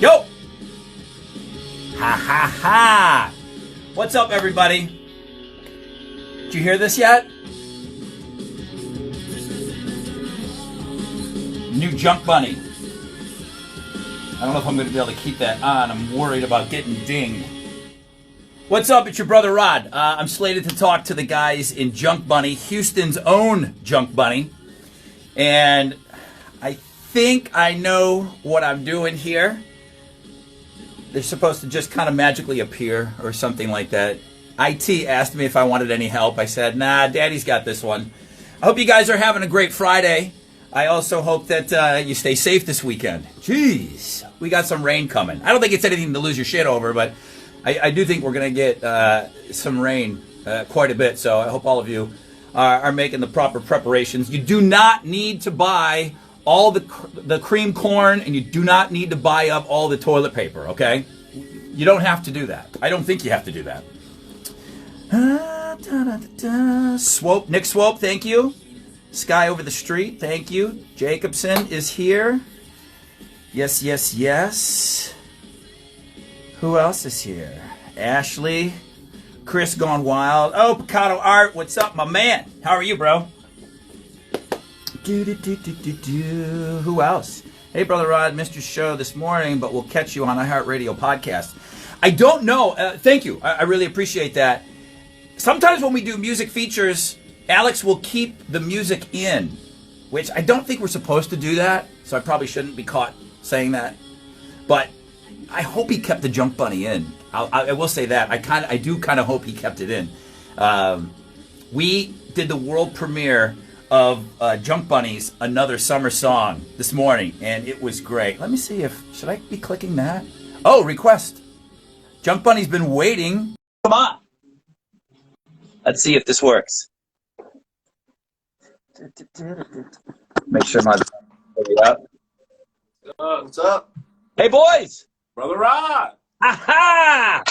Yo! Ha ha ha! What's up, everybody? Did you hear this yet? New JunkBunny. I don't know if I'm going to be able to keep that on. I'm worried about getting dinged. What's up? It's your brother Rod. I'm slated to talk to the guys in JunkBunny, Houston's own JunkBunny. And I think I know what I'm doing here. They're supposed to just kind of magically appear or something like that. IT asked me if I wanted any help. I said, nah, Daddy's got this one. I hope you guys are having a great Friday. I also hope that you stay safe this weekend. Jeez, we got some rain coming. I don't think it's anything to lose your shit over, but I do think we're going to get some rain quite a bit. So I hope all of you are making the proper preparations. You do not need to buy all the cream corn, and you do not need to buy up all the toilet paper, okay? You don't have to do that. I don't think you have to do that. Swope, Nick Swope, thank you. Sky over the street, thank you. Jacobson is here. Yes, yes, yes. Who else is here? Ashley. Chris Gone Wild. Oh, Picado Art, what's up, my man? How are you, bro? Who else? Hey, Brother Rod, missed your show this morning, but we'll catch you on iHeartRadio podcast. I don't know. Thank you. I really appreciate that. Sometimes when we do music features, Alex will keep the music in, which I don't think we're supposed to do that, so I probably shouldn't be caught saying that. But I hope he kept the JunkBunny in. I will say that. I do kind of hope he kept it in. We did the world premiere of JunkBunny's Another Summer Song this morning, and it was great. Let me see if, should I be clicking that? Oh, request. JunkBunny's been waiting. Come on. Let's see if this works. Make sure my up. What's up? Hey, boys. Brother Rod. Aha! I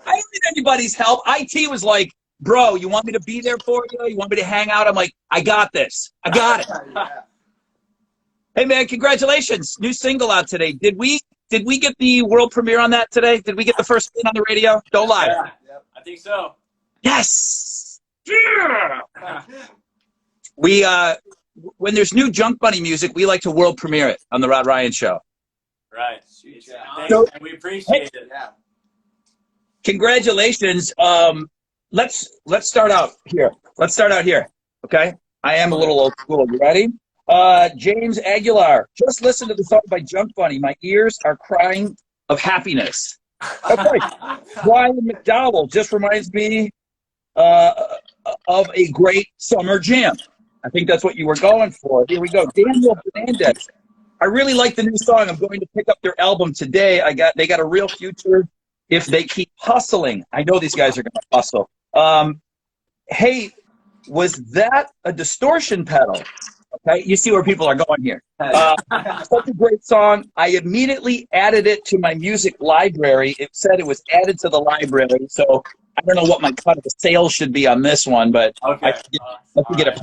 don't need anybody's help. IT was like, bro, you want me to be there for you? You want me to hang out? I'm like, I got this. I got it. Yeah. Hey, man, congratulations. New single out today. Did we get the world premiere on that today? Did we get the first spin on the radio? Don't lie. Yeah. Yep. I think so. Yes. Yeah. We when there's new JunkBunny music, we like to world premiere it on the Rod Ryan Show. Right. So, and we appreciate it. Yeah. Congratulations. Let's start out here. Let's start out here. Okay? I am a little old school. You ready? James Aguilar. Just listen to the song by JunkBunny. My ears are crying of happiness. Okay. Brian McDowell just reminds me of a great summer jam. I think that's what you were going for. Here we go. Daniel Fernandez. I really like the new song. I'm going to pick up their album today. They got a real future if they keep hustling. I know these guys are going to hustle. Hey, was that a distortion pedal? Okay, you see where people are going here. Such a great song. I immediately added it to my music library. It said it was added to the library, so I don't know what my cut of the sales should be on this one, but Okay. I can get a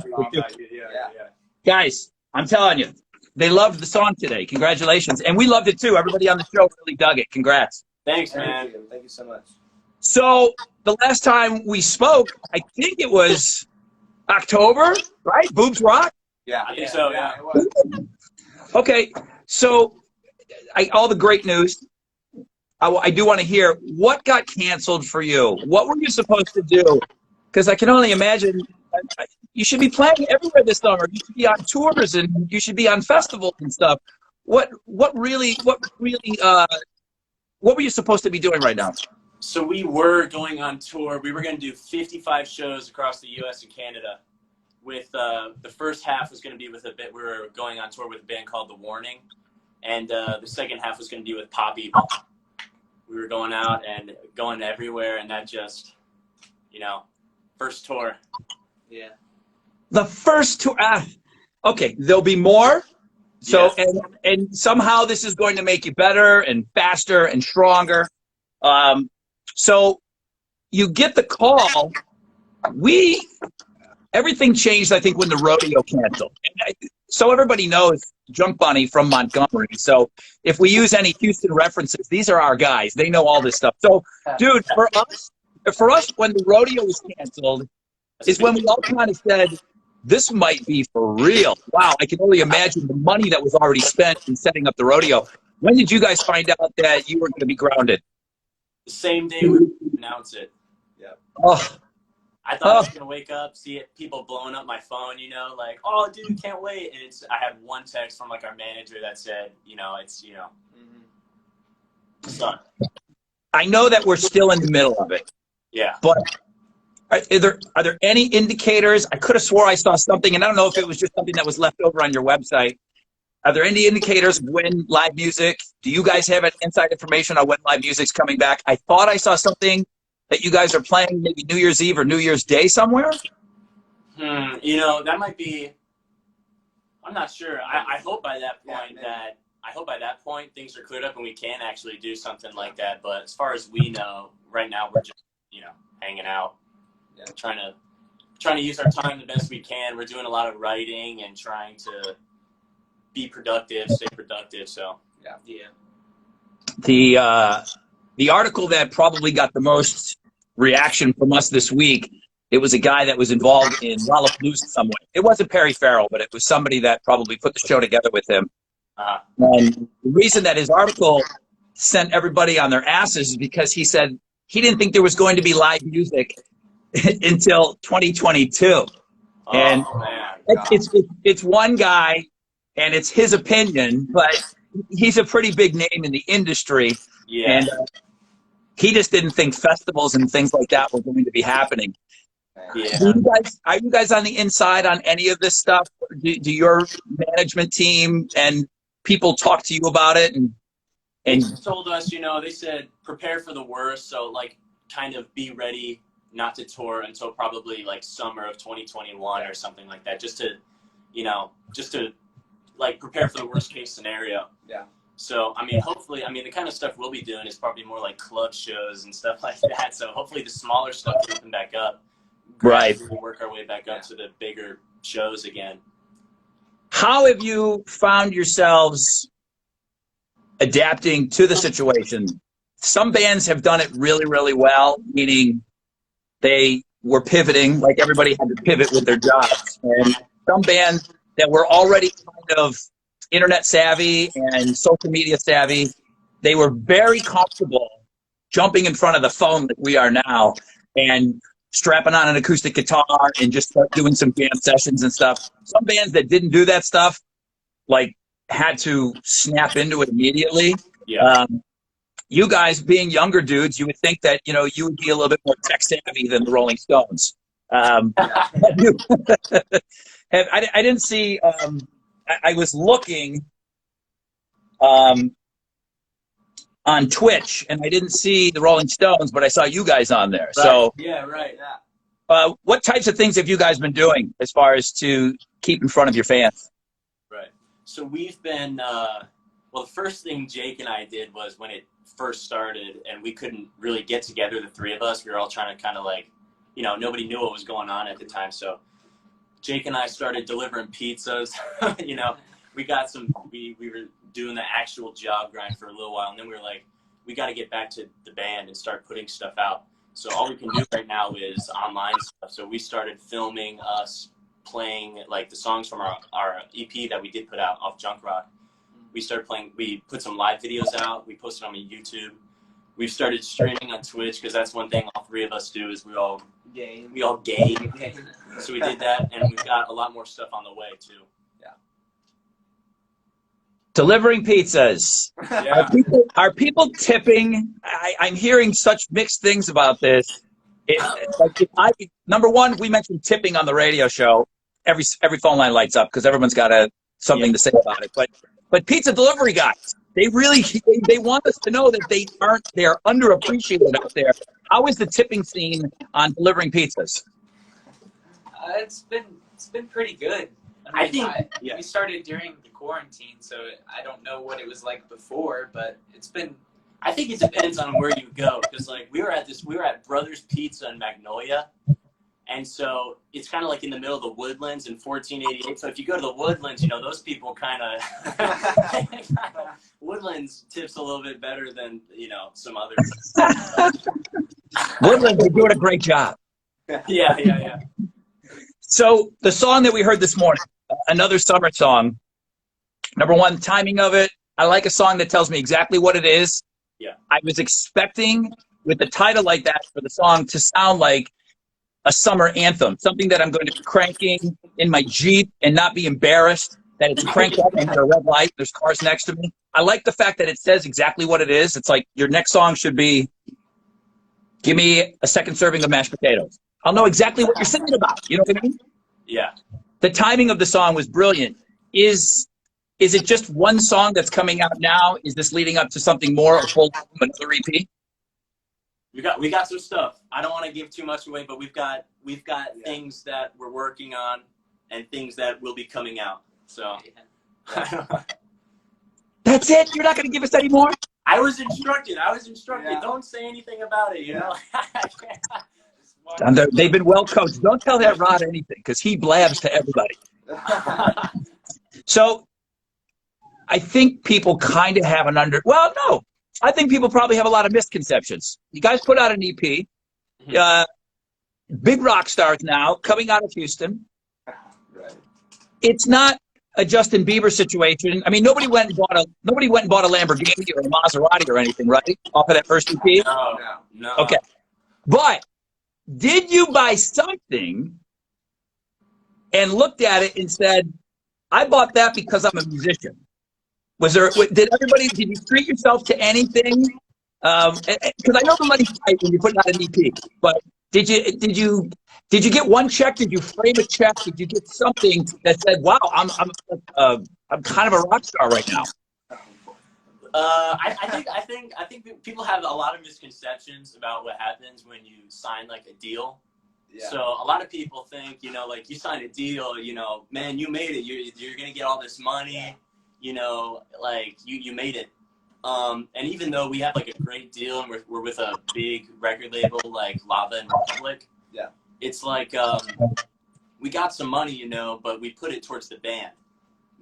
Guys, I'm telling you, they loved the song today. Congratulations. And we loved it too. Everybody on the show really dug it. Congrats. Thanks, man. Thank you so much. So the last time we spoke, I think it was October, right? Boobs Rock? Yeah, I think so, yeah. It was. Okay, so all the great news. I do want to hear what got canceled for you. What were you supposed to do? Because I can only imagine you should be playing everywhere this summer. You should be on tours and you should be on festivals and stuff. What were you supposed to be doing right now? So we were going on tour. We were going to do 55 shows across the U.S. and Canada. With the first half was going to be with we were going on tour with a band called The Warning, and the second half was going to be with Pop Evil. We were going out and going everywhere, and that just, first tour. Yeah. The first tour. Okay, there'll be more. So Yes. and somehow this is going to make you better and faster and stronger. So you get the call. Everything changed, I think, when the rodeo canceled. And so everybody knows JunkBunny from Montgomery. So if we use any Houston references, these are our guys. They know all this stuff. So, dude, for us, when the rodeo was canceled, is when we all kind of said, this might be for real. Wow, I can only imagine the money that was already spent in setting up the rodeo. When did you guys find out that you were going to be grounded? The same day we announced it. Yeah. Oh, I thought I was gonna wake up, see it, people blowing up my phone, you know, like, oh, dude, can't wait. And I had one text from like our manager that said, you know, it's, you know, son. I know that we're still in the middle of it. Yeah. But are there any indicators? I could have swore I saw something, and I don't know if it was just something that was left over on your website. Are there any indicators when live music? Do you guys have any inside information on when live music's coming back? I thought I saw something that you guys are playing maybe New Year's Eve or New Year's Day somewhere? You know, that might be, I'm not sure. I hope by that point things are cleared up and we can actually do something like that. But as far as we know, right now we're just, you know, hanging out, trying to use our time the best we can. We're doing a lot of writing and trying to be productive, stay productive. So The article that probably got the most reaction from us this week, it was a guy that was involved in Lollapalooza somewhere. It wasn't Perry Farrell, but it was somebody that probably put the show together with him. And the reason that his article sent everybody on their asses is because he said he didn't think there was going to be live music until 2022. And it's one guy, and it's his opinion, but he's a pretty big name in the industry. Yeah. And he just didn't think festivals and things like that were going to be happening. Yeah. Are you guys on the inside on any of this stuff? Do your management team and people talk to you about it? And they told us, you know, they said prepare for the worst. So like kind of be ready not to tour until probably like summer of 2021 or something like that. Just to like prepare for the worst case scenario. Yeah. So, I mean, hopefully, I mean, the kind of stuff we'll be doing is probably more like club shows and stuff like that. So hopefully the smaller stuff will open back up. Right. We'll work our way back up to the bigger shows again. How have you found yourselves adapting to the situation? Some bands have done it really, really well, meaning they were pivoting, like everybody had to pivot with their jobs. And some bands that were already kind of internet savvy and social media savvy, they were very comfortable jumping in front of the phone like we are now and strapping on an acoustic guitar and just start doing some jam sessions and stuff. Some bands that didn't do that stuff, like, had to snap into it immediately. Yeah. You guys, being younger dudes, you would think that, you know, you would be a little bit more tech savvy than the Rolling Stones. I didn't see. I was looking on Twitch, and I didn't see the Rolling Stones, but I saw you guys on there. Right. So yeah, right. Yeah. What types of things have you guys been doing as far as to keep in front of your fans? Right. So we've been. Well, the first thing Jake and I did was when it first started, and we couldn't really get together, the three of us. We were all trying to kind of like, you know, nobody knew what was going on at the time, so Jake and I started delivering pizzas. You know, we were doing the actual job grind for a little while, and then we were like, we got to get back to the band and start putting stuff out. So all we can do right now is online stuff. So we started filming us playing like the songs from our EP that we did put out off Junk Rock. We started playing, we put some live videos out. We posted them on YouTube. We've started streaming on Twitch because that's one thing all three of us do is we all game. So we did that, and we've got a lot more stuff on the way too. Yeah. Delivering pizzas. Yeah. Are people tipping? I'm hearing such mixed things about this. Number one, we mentioned tipping on the radio show. Every phone line lights up because everyone's got something to say about it. But pizza delivery guys, they want us to know that they are underappreciated out there. How is the tipping scene on delivering pizzas? It's been pretty good. I think we started during the quarantine, so I don't know what it was like before, but it's been. I think it depends on where you go, because like we were at Brothers Pizza in Magnolia, And so it's kind of like in the middle of the woodlands in 1488. So if you go to the woodlands, you know, those people kind of woodlands tips a little bit better than, you know, some others. Woodlands, you're doing a great job. Yeah. So the song that we heard this morning, another summer song, number one, timing of it. I like a song that tells me exactly what it is. Yeah. I was expecting with a title like that for the song to sound like a summer anthem, something that I'm going to be cranking in my Jeep and not be embarrassed that it's cranked up and at a red light. There's cars next to me. I like the fact that it says exactly what it is. It's like your next song should be, give me a second serving of mashed potatoes. I'll know exactly what you're singing about. You know what I mean? Yeah. The timing of the song was brilliant. Is it just one song that's coming out now? Is this leading up to something more, a full album, another EP? We got some stuff. I don't want to give too much away, but we've got things that we're working on and things that will be coming out. So That's it? You're not going to give us any more? I was instructed. Yeah. Don't say anything about it, you know? They've been well coached. Don't tell that Rod anything because he blabs to everybody. So I think people kind of have no. I think people probably have a lot of misconceptions. You guys put out an EP. Big rock stars now coming out of Houston. Right. It's not a Justin Bieber situation. I mean, nobody went and bought a Lamborghini or a Maserati or anything, right? Off of that first EP? No. Okay. But did you buy something and looked at it and said, I bought that because I'm a musician? Did you treat yourself to anything? Because I know the money's tight when you're putting out an EP, but did you get one check? Did you frame a check? Did you get something that said, wow, I'm kind of a rock star right now? I think people have a lot of misconceptions about what happens when you sign like a deal. Yeah. So a lot of people think, you know, like you signed a deal, you know, man, you made it. You're gonna get all this money, you know, like you made it. And even though we have like a great deal and we're with a big record label like Lava and Republic, it's like we got some money, you know, but we put it towards the band,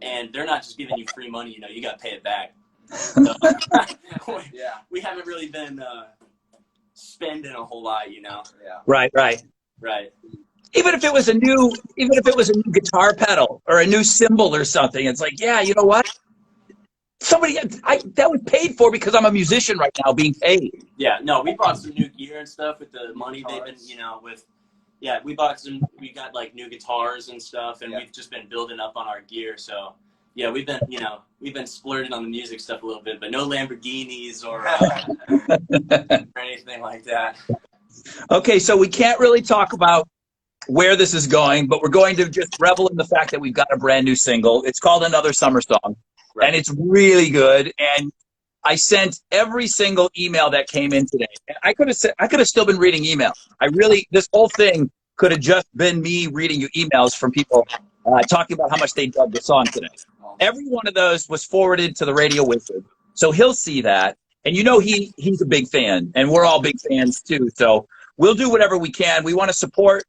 and they're not just giving you free money, you know, you got to pay it back. So, we haven't really been spending a whole lot, you know. Yeah. Right. Even if it was a new guitar pedal or a new cymbal or something, it's like, yeah, you know what? That was paid for because I'm a musician right now, being paid. Yeah, no, we bought some new gear and stuff with the money they've been, you know, we got like new guitars and stuff, and we've just been building up on our gear. So yeah, we've been splurging on the music stuff a little bit, but no Lamborghinis or anything like that. Okay, so we can't really talk about where this is going, but we're going to just revel in the fact that we've got a brand new single. It's called Another Summer Song. Right. And it's really good. And I sent every single email that came in today. I could have still been reading email. This whole thing could have just been me reading you emails from people talking about how much they dug the song today. Every one of those was forwarded to the Radio Wizard, so he'll see that. And you know he's a big fan, and we're all big fans too. So we'll do whatever we can. We want to support,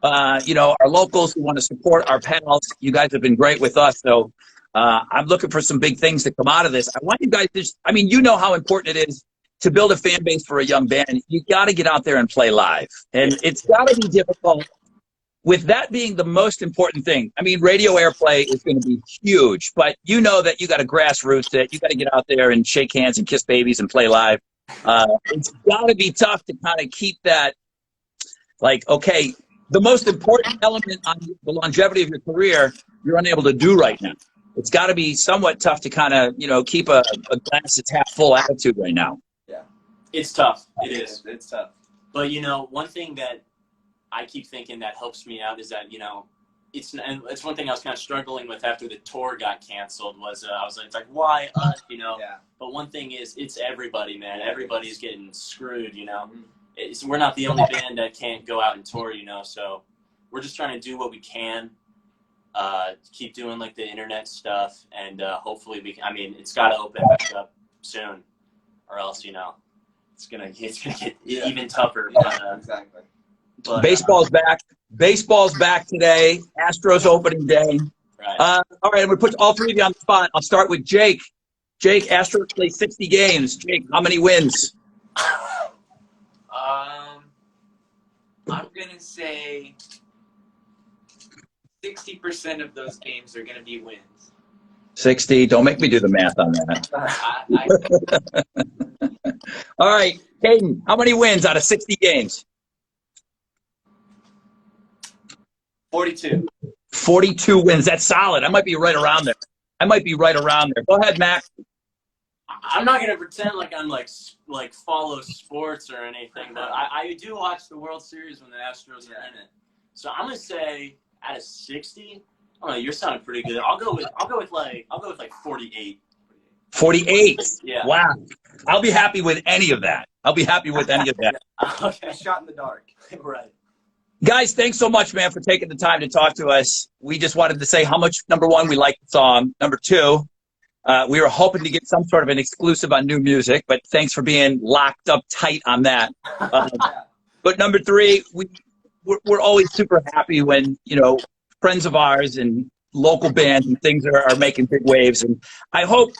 our locals. We want to support our pals. You guys have been great with us, so. I'm looking for some big things to come out of this. I want you guys you know how important it is to build a fan base for a young band. You got to get out there and play live. And it's got to be difficult with that being the most important thing. I mean, radio airplay is going to be huge, but you know that you got to grassroots it. You got to get out there and shake hands and kiss babies and play live. It's got to be tough to kind of keep that, like, okay, the most important element on the longevity of your career, you're unable to do right now. It's got to be somewhat tough to kind of, keep a glass that's half full attitude right now. Yeah. It's tough. It is. It's tough. But, one thing that I keep thinking that helps me out is that, it's one thing I was kind of struggling with after the tour got canceled was I was like, why us, Yeah. But one thing is it's everybody, man. Everybody's getting screwed, Mm-hmm. We're not the only band that can't go out and tour, so we're just trying to do what we can. Keep doing like the internet stuff, and hopefully it's got to open back up soon, or else it's gonna get even tougher. Yeah, exactly. But, Baseball's back. Baseball's back today. Astros opening day. right. All right, I'm going to put all three of you on the spot. I'll start with Jake. Jake, Astros play 60 games. Jake, how many wins? I'm gonna say 60% of those games are gonna be wins. 60. Don't make me do the math on that. All right, Hayden, how many wins out of 60 games? 42. 42 wins. That's solid. I might be right around there. Go ahead, Mac. I'm not gonna pretend like I'm like follow sports or anything, but I do watch the World Series when the Astros are in it. So I'm gonna say out of 60, I don't know. You're sounding pretty good. I'll go with like 48. 48. Yeah. Wow. I'll be happy with any of that. Okay. Shot in the dark. Right. Guys, thanks so much, man, for taking the time to talk to us. We just wanted to say how much, number one, we like the song. Number two, we were hoping to get some sort of an exclusive on new music, but thanks for being locked up tight on that. But number three, we're always super happy when, friends of ours and local bands and things are making big waves. And I hope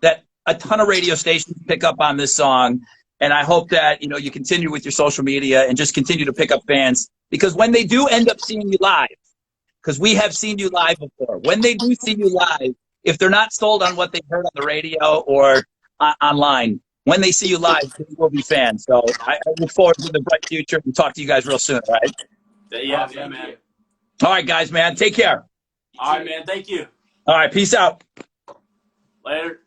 that a ton of radio stations pick up on this song. And I hope that, you continue with your social media and just continue to pick up fans. Because when they do end up seeing you live, because we have seen you live before, when they do see you live, if they're not sold on what they heard on the radio or online, when they see you live, they will be fans. So I look forward to the bright future and talk to you guys real soon, all right? Yeah, man. All right, guys, man. Take care. All right, man. Thank you. All right, peace out. Later.